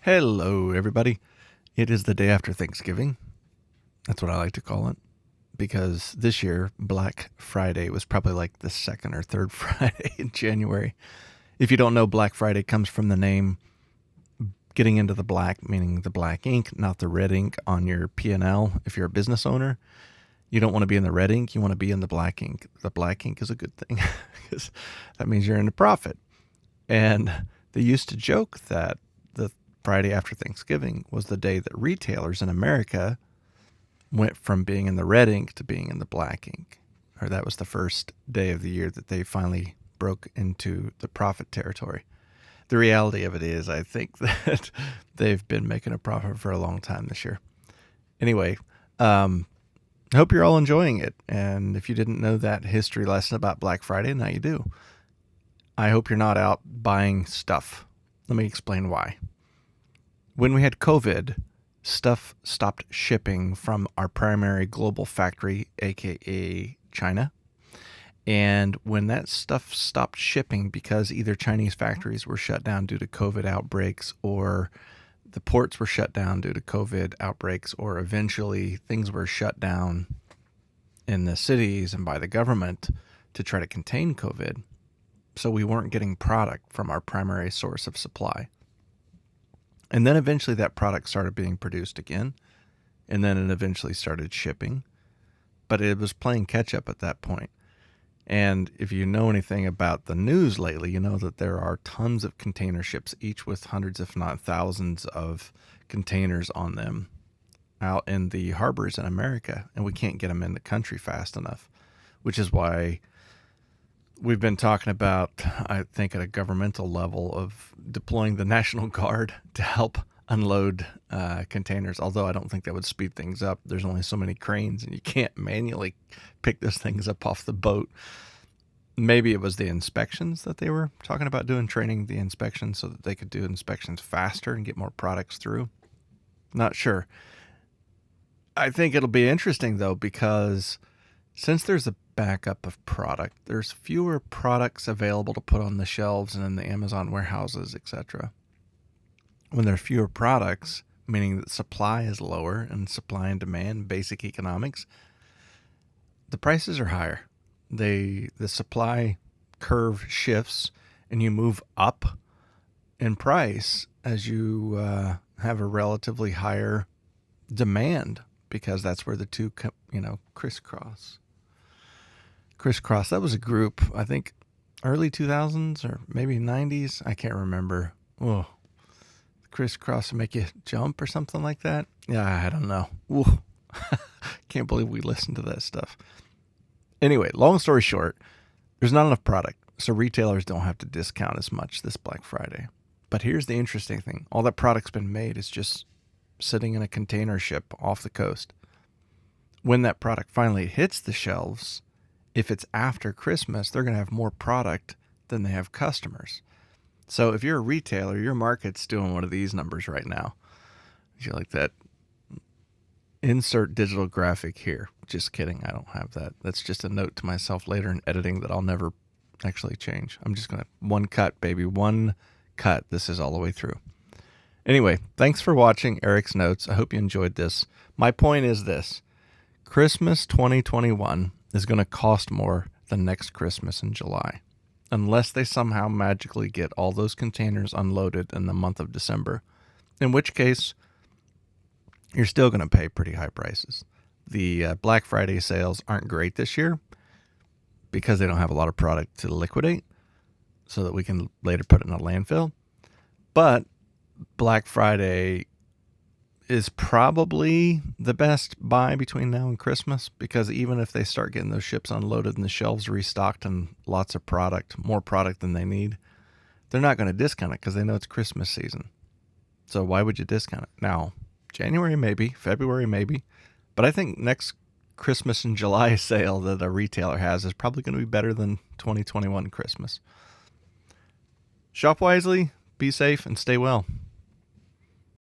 Hello, everybody. It is the day after Thanksgiving. That's what I like to call it. Because this year, Black Friday was probably like the second or third Friday in January. If you don't know, Black Friday comes from the name getting into the black, meaning the black ink, not the red ink on your P&L. If you're a business owner, you don't want to be in the red ink. You want to be in the black ink. The black ink is a good thing because that means you're in a profit. And they used to joke that the Friday after Thanksgiving was the day that retailers in America went from being in the red ink to being in the black ink. Or that was the first day of the year that they finally broke into the profit territory. The reality of it is, I think that they've been making a profit for a long time this year. Anyway, I hope you're all enjoying it. And if you didn't know that history lesson about Black Friday, now you do. I hope you're not out buying stuff. Let me explain why. When we had COVID, stuff stopped shipping from our primary global factory, aka China. And when that stuff stopped shipping because either Chinese factories were shut down due to COVID outbreaks, or the ports were shut down due to COVID outbreaks, or eventually things were shut down in the cities and by the government to try to contain COVID, so we weren't getting product from our primary source of supply. And then eventually that product started being produced again, and then it eventually started shipping, but it was playing catch up at that point. And if you know anything about the news lately, you know that there are tons of container ships, each with hundreds, if not thousands, of containers on them out in the harbors in America, and we can't get them in the country fast enough, which is why we've been talking about, I think, at a governmental level of deploying the National Guard to help unload containers, although I don't think that would speed things up. There's only so many cranes, and you can't manually pick those things up off the boat. Maybe it was the inspections that they were talking about doing, training the inspections so that they could do inspections faster and get more products through. Not sure. I think it'll be interesting, though, because since there's a backup of product, there's fewer products available to put on the shelves and in the Amazon warehouses, etc. When there are fewer products, meaning that supply is lower, and supply and demand, basic economics, the prices are higher. The supply curve shifts, and you move up in price as you have a relatively higher demand, because that's where the two crisscross. That was a group, I think, early 2000s or maybe 90s. I can't remember. Oh, crisscross make you jump or something like that. Yeah, I don't know. Ooh. Can't believe we listened to that stuff. Anyway, long story short, there's not enough product, so retailers don't have to discount as much this Black Friday. But here's the interesting thing. All that product's been made is just sitting in a container ship off the coast. When that product finally hits the shelves, if it's after Christmas, they're going to have more product than they have customers. So if you're a retailer, your market's doing one of these numbers right now. You like that? Insert digital graphic here. Just kidding. I don't have that. That's just a note to myself later in editing that I'll never actually change. I'm just going to one cut, baby. One cut. This is all the way through. Anyway, thanks for watching Eric's Notes. I hope you enjoyed this. My point is this. Christmas 2021 is going to cost more than next Christmas in July, unless they somehow magically get all those containers unloaded in the month of December, in which case you're still going to pay pretty high prices. The Black Friday sales aren't great this year because they don't have a lot of product to liquidate so that we can later put it in a landfill. But Black Friday is probably the best buy between now and Christmas, because even if they start getting those ships unloaded and the shelves restocked and lots of product, more product than they need, they're not going to discount it because they know it's Christmas season. So why would you discount it? Now, January maybe, February maybe, but I think next Christmas and July sale that a retailer has is probably going to be better than 2021 Christmas. Shop wisely, be safe, and stay well.